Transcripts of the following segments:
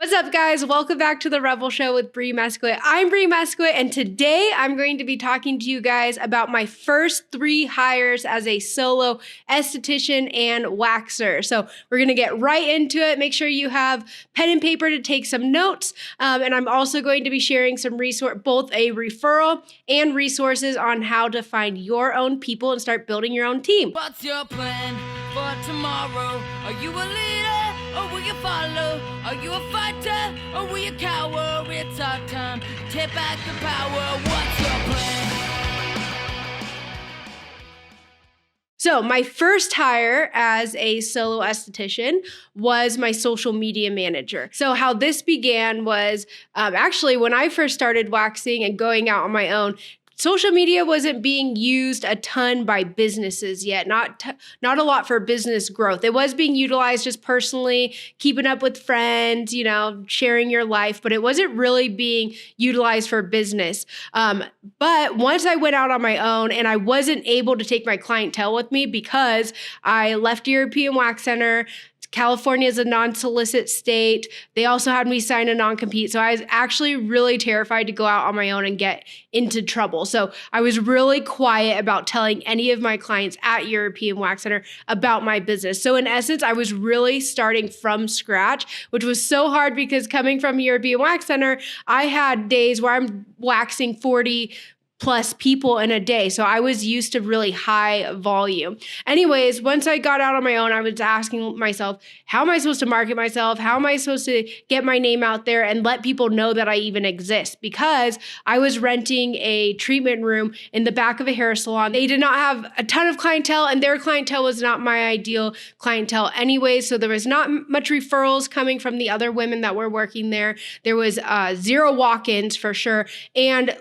What's up, guys? Welcome back to the Rebel Show with Bree Mesquit. I'm Bree Mesquit, and today I'm going to be talking to you guys about my first 3 hires as a solo esthetician and waxer. So we're going to get right into it. Make sure you have pen and paper to take some notes. And I'm also going to be sharing some both a referral and resources on how to find your own people and start building your own team. What's your plan for tomorrow? Are you a leader or will you follow? Are you a fighter or will you cower? It's our time to take back the power. What's your plan? So my first hire as a solo esthetician was my social media manager. So how this began was actually when I first started waxing and going out on my own, social media wasn't being used a ton by businesses yet, not a lot for business growth. It was being utilized just personally, keeping up with friends, sharing your life, but it wasn't really being utilized for business. But once I went out on my own and I wasn't able to take my clientele with me because I left European Wax Center. California is a non-solicit state. They also had me sign a non-compete. So I was actually really terrified to go out on my own and get into trouble. So I was really quiet about telling any of my clients at European Wax Center about my business. So in essence, I was really starting from scratch, which was so hard because coming from European Wax Center, I had days where I'm waxing 40 plus people in a day. So I was used to really high volume. Anyways, once I got out on my own, I was asking myself, how am I supposed to market myself? How am I supposed to get my name out there and let people know that I even exist? Because I was renting a treatment room in the back of a hair salon. They did not have a ton of clientele, and their clientele was not my ideal clientele anyways. So there was not much referrals coming from the other women that were working there. There was 0 walk-ins for sure, and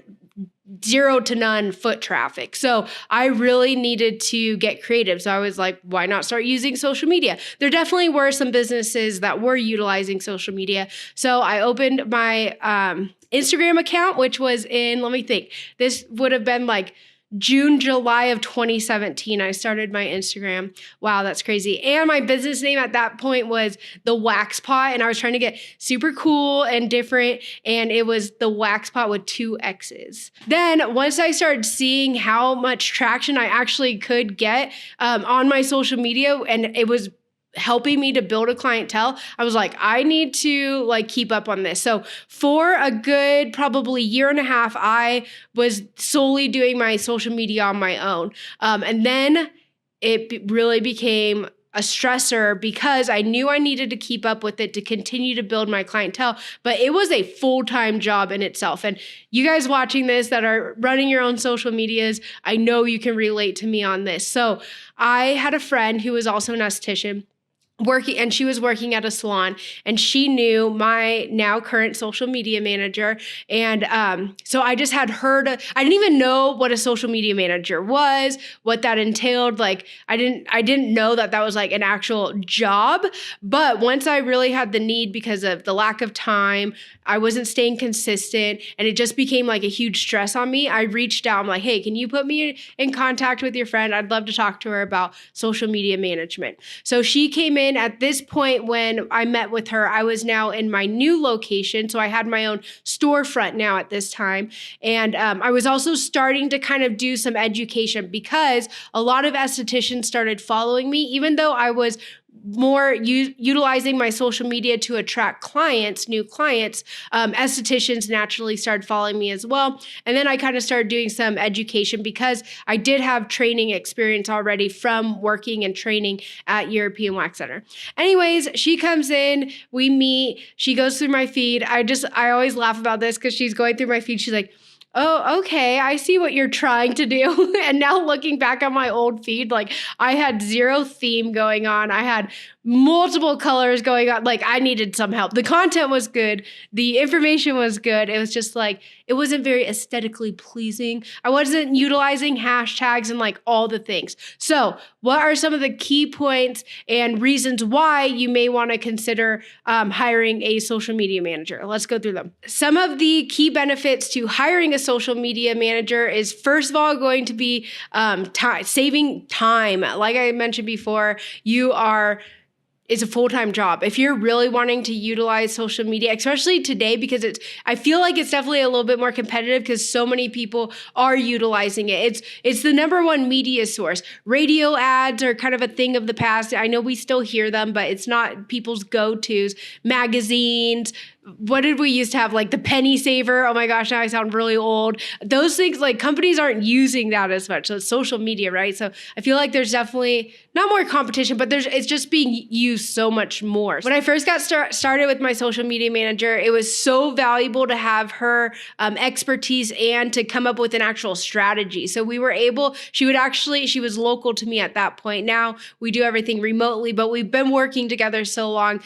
0 to none foot traffic. So I really needed to get creative. So I was like, why not start using social media? There definitely were some businesses that were utilizing social media. So I opened my Instagram account, which was in, let me think, this would have been like June, July of 2017, I started my Instagram. Wow, that's crazy. And my business name at that point was The Wax Pot, and I was trying to get super cool and different, and it was The Wax Pot with 2 X's. Then once I started seeing how much traction I actually could get on my social media, and it was helping me to build a clientele, I was like, I need to keep up on this. So for a good probably 1.5 years, I was solely doing my social media on my own. And then it really became a stressor because I knew I needed to keep up with it to continue to build my clientele, but it was a full-time job in itself. And you guys watching this that are running your own social medias, I know you can relate to me on this. So I had a friend who was also an esthetician, and she was working at a salon, and she knew my now current social media manager. And so I just had her I didn't even know what a social media manager was, what that entailed. I didn't know that was an actual job. But once I really had the need because of the lack of time, I wasn't staying consistent, and it just became a huge stress on me. I reached out. I'm like, hey, can you put me in contact with your friend? I'd love to talk to her about social media management. So she came in. At this point, when I met with her, I was now in my new location. So I had my own storefront now at this time. And I was also starting to kind of do some education because a lot of estheticians started following me, even though I was more utilizing my social media to attract clients, new clients. Estheticians naturally started following me as well. And then I kind of started doing some education because I did have training experience already from working and training at European Wax Center. Anyways, she comes in, we meet, she goes through my feed. I always laugh about this because she's going through my feed. She's like, oh, okay, I see what you're trying to do. And now looking back on my old feed, I had 0 theme going on. I had multiple colors going on. I needed some help. The content was good. The information was good. It was just it wasn't very aesthetically pleasing. I wasn't utilizing hashtags and all the things. So what are some of the key points and reasons why you may want to consider hiring a social media manager? Let's go through them. Some of the key benefits to hiring a social media manager is, first of all, going to be saving time. Like I mentioned before, you are is a full-time job. If you're really wanting to utilize social media, especially today, because I feel like it's definitely a little bit more competitive because so many people are utilizing it. It's the number one media source. Radio ads are kind of a thing of the past. I know we still hear them, but it's not people's go-tos. Magazines. What did we used to have? Like the penny saver. Oh my gosh, now I sound really old. Those things, like companies aren't using that as much. So it's social media, right? So I feel like there's definitely not more competition, but it's just being used so much more. When I first got started with my social media manager, it was so valuable to have her expertise and to come up with an actual strategy. So we were able, she was local to me at that point. Now we do everything remotely, but we've been working together so long.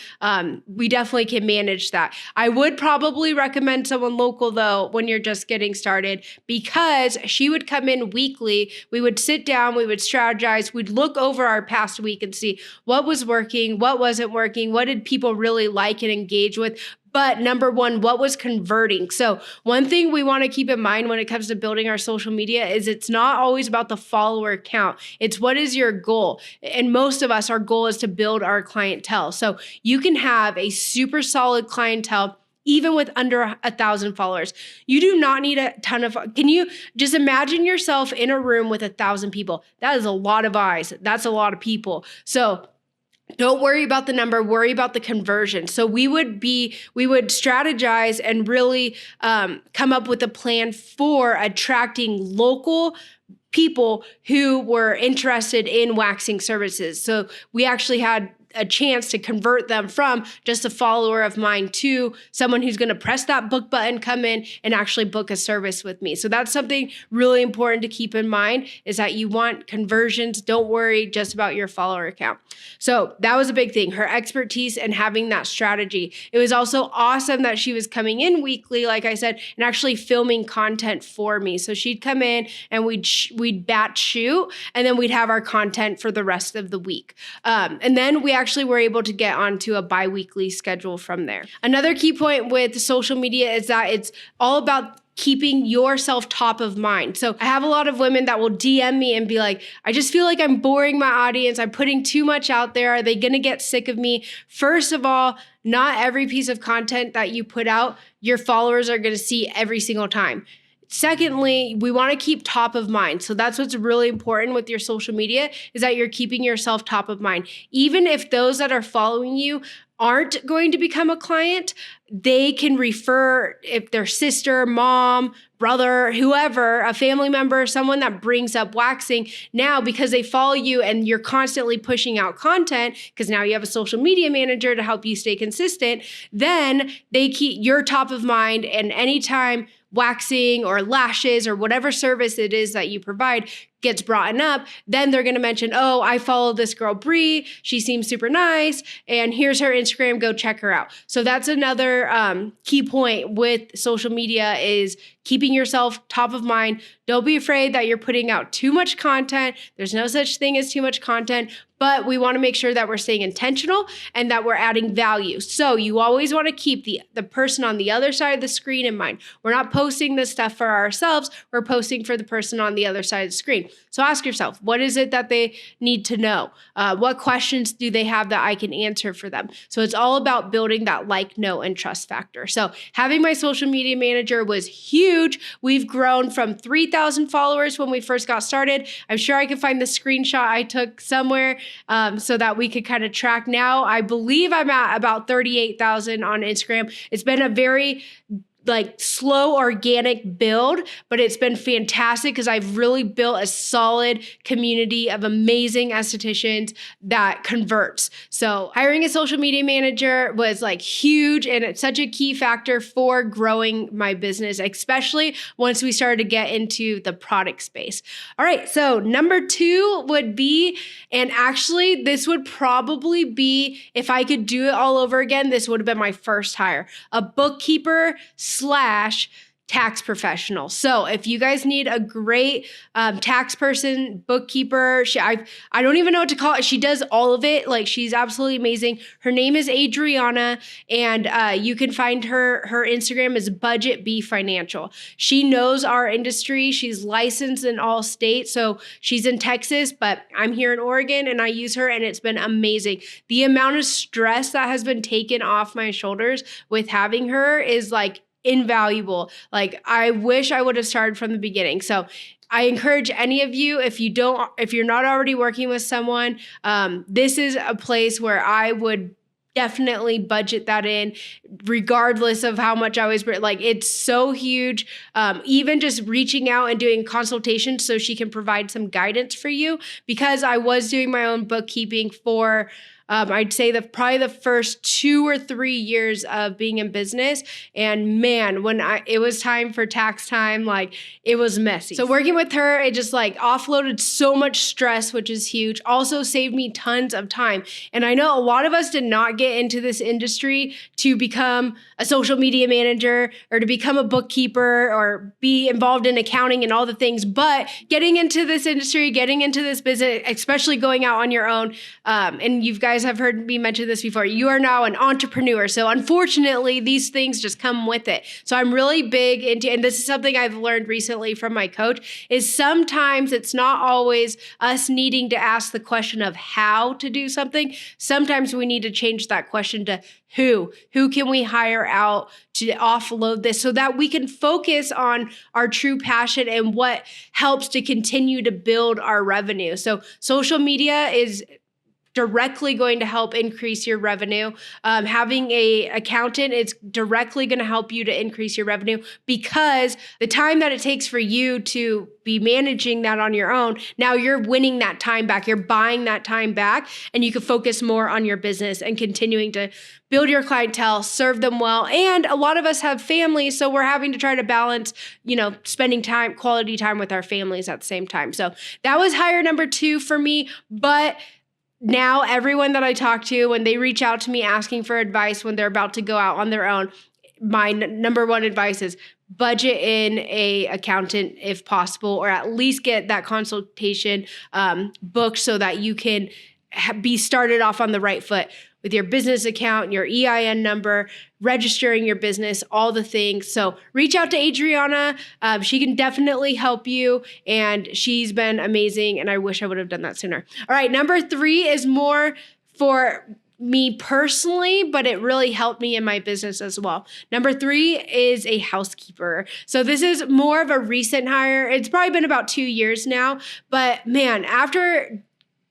We definitely can manage that. I would probably recommend someone local though, when you're just getting started, because she would come in weekly. We would sit down, we would strategize, we'd look over our past week and see what was working, what wasn't working, what did people really like and engage with. But number one, what was converting? So one thing we want to keep in mind when it comes to building our social media is it's not always about the follower count. It's what is your goal? And most of us, our goal is to build our clientele. So you can have a super solid clientele even with under 1,000 followers. You do not need a ton of, can you just imagine yourself in a room with 1,000 people? That is a lot of eyes. That's a lot of people. So don't worry about the number, worry about the conversion. So we would strategize and really come up with a plan for attracting local people who were interested in waxing services. So we actually had a chance to convert them from just a follower of mine to someone who's going to press that book button, come in and actually book a service with me. So that's something really important to keep in mind, is that you want conversions. Don't worry just about your follower count. So that was a big thing, her expertise and having that strategy. It was also awesome that she was coming in weekly, like I said, and actually filming content for me. So she'd come in and we'd batch shoot, and then we'd have our content for the rest of the week. And then we actually were able to get onto a bi-weekly schedule from there. Another key point with social media is that it's all about keeping yourself top of mind. So I have a lot of women that will DM me and be like, I just feel like I'm boring my audience. I'm putting too much out there. Are they going to get sick of me? First of all, not every piece of content that you put out, your followers are going to see every single time. Secondly, we want to keep top of mind. So that's what's really important with your social media, is that you're keeping yourself top of mind. Even if those that are following you aren't going to become a client, they can refer, if their sister, mom, brother, whoever, a family member, someone that brings up waxing, now because they follow you and you're constantly pushing out content, because now you have a social media manager to help you stay consistent, then they keep your top of mind, and anytime waxing or lashes or whatever service it is that you provide gets brought up, then they're going to mention, oh, I follow this girl, Bree. She seems super nice. And here's her Instagram. Go check her out. So that's another key point with social media, is keeping yourself top of mind. Don't be afraid that you're putting out too much content. There's no such thing as too much content, but we want to make sure that we're staying intentional and that we're adding value. So you always want to keep the person on the other side of the screen in mind. We're not posting this stuff for ourselves. We're posting for the person on the other side of the screen. So ask yourself, what is it that they need to know? What questions do they have that I can answer for them? So it's all about building that like, know, and trust factor. So having my social media manager was huge. We've grown from 3,000 followers when we first got started. I'm sure I can find the screenshot I took somewhere so that we could kind of track. Now I believe I'm at about 38,000 on Instagram. It's been a very slow organic build, but it's been fantastic because I've really built a solid community of amazing estheticians that converts. So hiring a social media manager was huge, and it's such a key factor for growing my business, especially once we started to get into the product space. All right, so number 2 would be, and actually this would probably be, if I could do it all over again, this would have been my first hire, a bookkeeper / tax professional. So if you guys need a great tax person, bookkeeper, I don't even know what to call it. She does all of it. Like, she's absolutely amazing. Her name is Adriana, and you can find her Instagram is Budget B Financial. She knows our industry. She's licensed in all states. So she's in Texas, but I'm here in Oregon, and I use her, and it's been amazing. The amount of stress that has been taken off my shoulders with having her is like invaluable. Like, I wish I would have started from the beginning. So I encourage any of you, if you're not already working with someone, this is a place where I would definitely budget that in, regardless of how much I was like. It's so huge. Even just reaching out and doing consultations so she can provide some guidance for you, because I was doing my own bookkeeping for I'd say probably the first 2 or 3 years of being in business. And man, when it was time for tax time, like, it was messy. So working with her, it just like offloaded so much stress, which is huge. Also saved me tons of time. And I know a lot of us did not get into this industry to become a social media manager or to become a bookkeeper or be involved in accounting and all the things. But getting into this industry, getting into this business, especially going out on your own, and you guys have heard me mention this before, you are now an entrepreneur. So unfortunately, these things just come with it. So I'm really big into, and this is something I've learned recently from my coach, is sometimes it's not always us needing to ask the question of how to do something. Sometimes we need to change that question to who can we hire out to offload this so that we can focus on our true passion and what helps to continue to build our revenue. So social media is directly going to help increase your revenue. Having a accountant is directly going to help you to increase your revenue, because the time that it takes for you to be managing that on your own, now you're winning that time back. You're buying that time back, and you can focus more on your business and continuing to build your clientele, serve them well. And a lot of us have families, so we're having to try to balance, spending quality time with our families at the same time. So that was hire number 2 for me. But now everyone that I talk to, when they reach out to me asking for advice when they're about to go out on their own, my number 1 advice is budget in a accountant if possible, or at least get that consultation booked so that you can be started off on the right foot with your business account, your EIN number, registering your business, all the things. So reach out to Adriana. She can definitely help you, and she's been amazing, and I wish I would have done that sooner. All right, number 3 is more for me personally, but it really helped me in my business as well. Number 3 is a housekeeper. So this is more of a recent hire. It's probably been about 2 years now, but man, after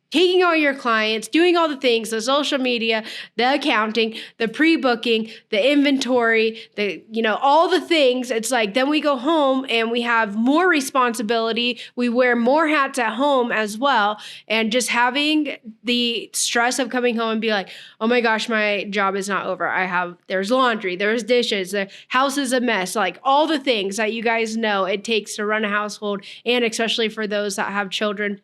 taking all your clients, doing all the things, the social media, the accounting, the pre-booking, the inventory, all the things, it's like, then we go home and we have more responsibility. We wear more hats at home as well. And just having the stress of coming home and be like, oh my gosh, my job is not over. There's laundry, there's dishes, the house is a mess, like all the things that you guys know it takes to run a household. And especially for those that have children,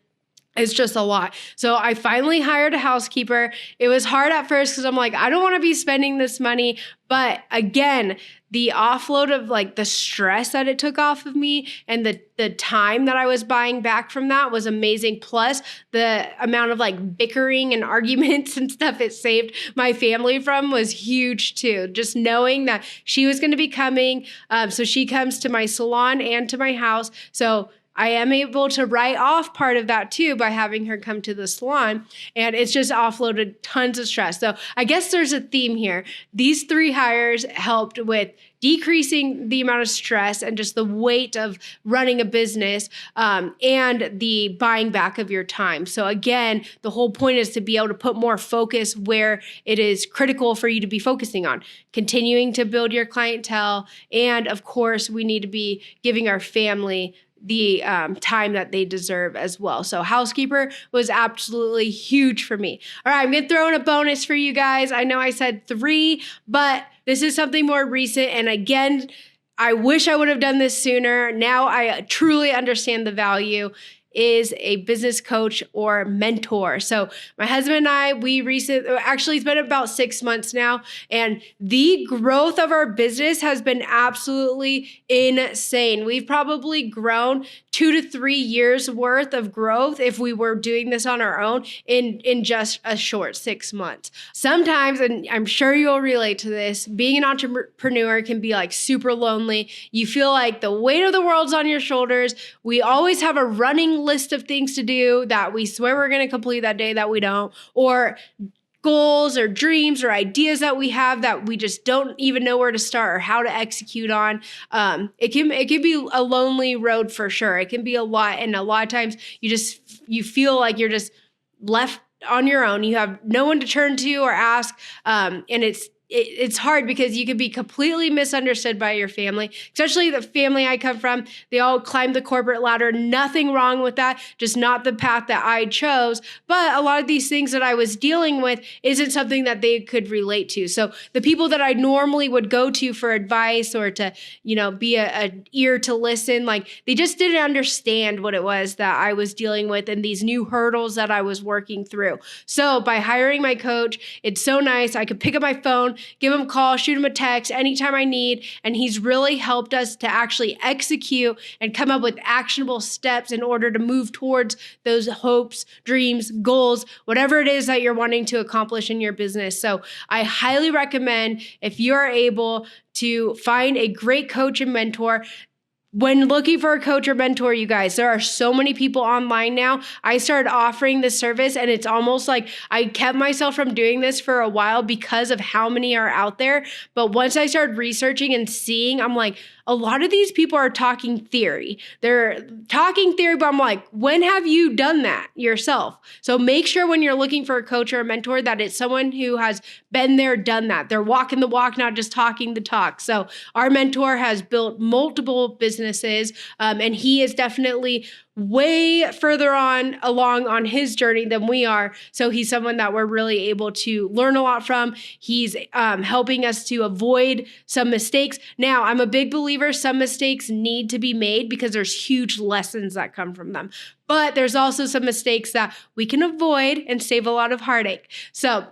it's just a lot. So I finally hired a housekeeper. It was hard at first because I'm like, I don't want to be spending this money. But again, the offload of like the stress that it took off of me and the time that I was buying back from that was amazing. Plus the amount of like bickering and arguments and stuff it saved my family from was huge too. Just knowing that she was going to be coming. So she comes to my salon and to my house. So I am able to write off part of that too by having her come to the salon, and it's just offloaded tons of stress. So I guess there's a theme here. These 3 hires helped with decreasing the amount of stress and just the weight of running a business, and the buying back of your time. So again, the whole point is to be able to put more focus where it is critical for you to be focusing on, continuing to build your clientele. And of course, we need to be giving our family the time that they deserve as well. So housekeeper was absolutely huge for me. All right, I'm going to throw in a bonus for you guys. I know I said 3, but this is something more recent. And again, I wish I would have done this sooner. Now I truly understand the value. is a business coach or mentor. So my husband and I, actually it's been about 6 months now, and the growth of our business has been absolutely insane. We've probably grown 2 to 3 years worth of growth if we were doing this on our own in just a short 6 months. Sometimes, and I'm sure you'll relate to this, being an entrepreneur can be like super lonely. You feel like the weight of the world's on your shoulders. We always have a running list of things to do that we swear we're going to complete that day that we don't, or goals or dreams or ideas that we have that we just don't even know where to start or how to execute on. It can be a lonely road for sure. It can be a lot. And a lot of times you feel like you're just left on your own. You have no one to turn to or ask. And it's hard because you could be completely misunderstood by your family, especially the family I come from. They all climbed the corporate ladder. Nothing wrong with that, just not the path that I chose. But a lot of these things that I was dealing with isn't something that they could relate to. So the people that I normally would go to for advice or to, be an ear to listen, like they just didn't understand what it was that I was dealing with and these new hurdles that I was working through. So by hiring my coach, it's so nice. I could pick up my phone, give him a call, shoot him a text anytime I need. And he's really helped us to actually execute and come up with actionable steps in order to move towards those hopes, dreams, goals, whatever it is that you're wanting to accomplish in your business. So I highly recommend, if you are able to find a great coach and mentor. When looking for a coach or mentor, you guys, there are so many people online now. I started offering this service and it's almost like I kept myself from doing this for a while because of how many are out there. But once I started researching and seeing, I'm like, a lot of these people are talking theory. They're talking theory, but I'm like, when have you done that yourself? So make sure when you're looking for a coach or a mentor that it's someone who has been there, done that. They're walking the walk, not just talking the talk. So our mentor has built multiple businesses, and he is definitely way further along on his journey than we are. So he's someone that we're really able to learn a lot from. He's helping us to avoid some mistakes. Now, I'm a big believer some mistakes need to be made because there's huge lessons that come from them. But there's also some mistakes that we can avoid and save a lot of heartache. So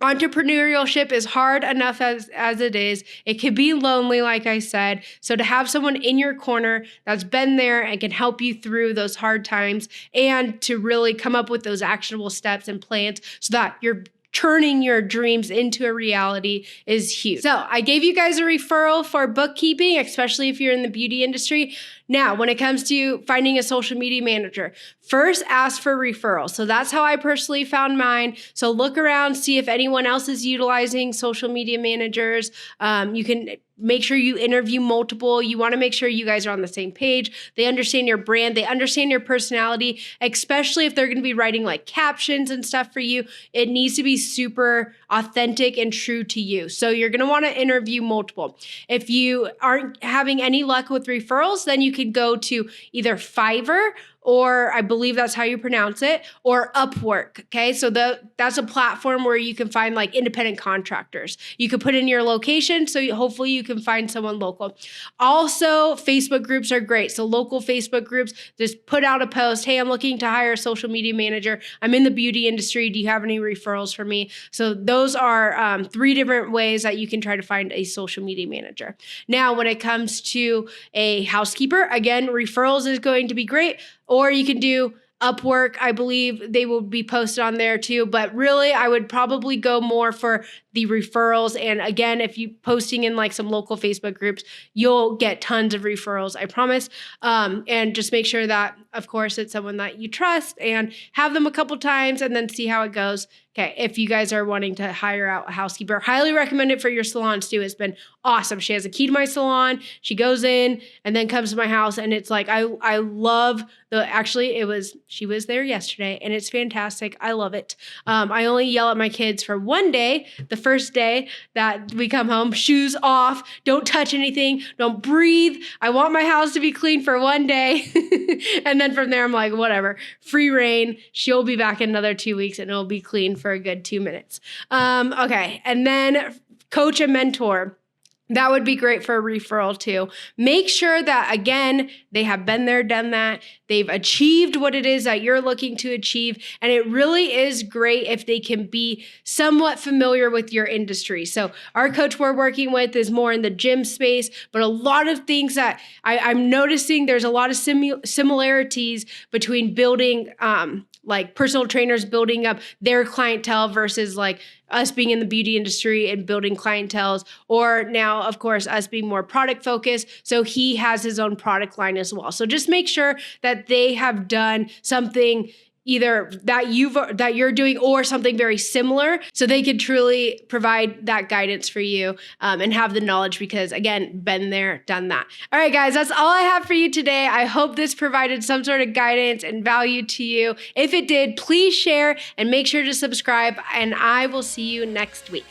entrepreneurship is hard enough as it is. It can be lonely, like I said. So to have someone in your corner that's been there and can help you through those hard times and to really come up with those actionable steps and plans so that you're turning your dreams into a reality is huge. So I gave you guys a referral for bookkeeping, especially if you're in the beauty industry. Now, when it comes to finding a social media manager, first ask for referrals. So that's how I personally found mine. So look around, see if anyone else is utilizing social media managers. You can make sure you interview multiple. You want to make sure you guys are on the same page. They understand your brand. They understand your personality, especially if they're going to be writing like captions and stuff for you. It needs to be super authentic and true to you. So you're going to want to interview multiple. If you aren't having any luck with referrals, then you could go to either Fiverr, or I believe that's how you pronounce it, or Upwork, okay? So that's a platform where you can find like independent contractors. You could put in your location, so hopefully you can find someone local. Also, Facebook groups are great. So local Facebook groups, just put out a post, hey, I'm looking to hire a social media manager. I'm in the beauty industry. Do you have any referrals for me? So those are 3 different ways that you can try to find a social media manager. Now, when it comes to a housekeeper, again, referrals is going to be great. Or you can do Upwork. I believe they will be posted on there too. But really, I would probably go more for the referrals. And again, if you posting in like some local Facebook groups, you'll get tons of referrals, I promise. And just make sure that, of course, it's someone that you trust and have them a couple times and then see how it goes. Okay, if you guys are wanting to hire out a housekeeper, highly recommend it for your salons too. It's been awesome. She has a key to my salon. She goes in and then comes to my house, and it's like I love she was there yesterday, and it's fantastic. I love it. I only yell at my kids for one day, the first day that we come home, shoes off, don't touch anything, don't breathe. I want my house to be clean for one day. And then from there, I'm like, whatever, free reign. She'll be back in another 2 weeks and it'll be clean for a good 2 minutes. Okay. And then coach and mentor. That would be great for a referral too. Make sure that, again, they have been there, done that. They've achieved what it is that you're looking to achieve. And it really is great if they can be somewhat familiar with your industry. So our coach we're working with is more in the gym space, but a lot of things that I'm noticing, there's a lot of similarities between building, like personal trainers building up their clientele versus like us being in the beauty industry and building clienteles, or now, of course, us being more product focused. So he has his own product line as well. So just make sure that they have done something either that you're doing or something very similar, so they could truly provide that guidance for you and have the knowledge because, again, been there, done that. All right, guys, that's all I have for you today. I hope this provided some sort of guidance and value to you. If it did, please share and make sure to subscribe, and I will see you next week.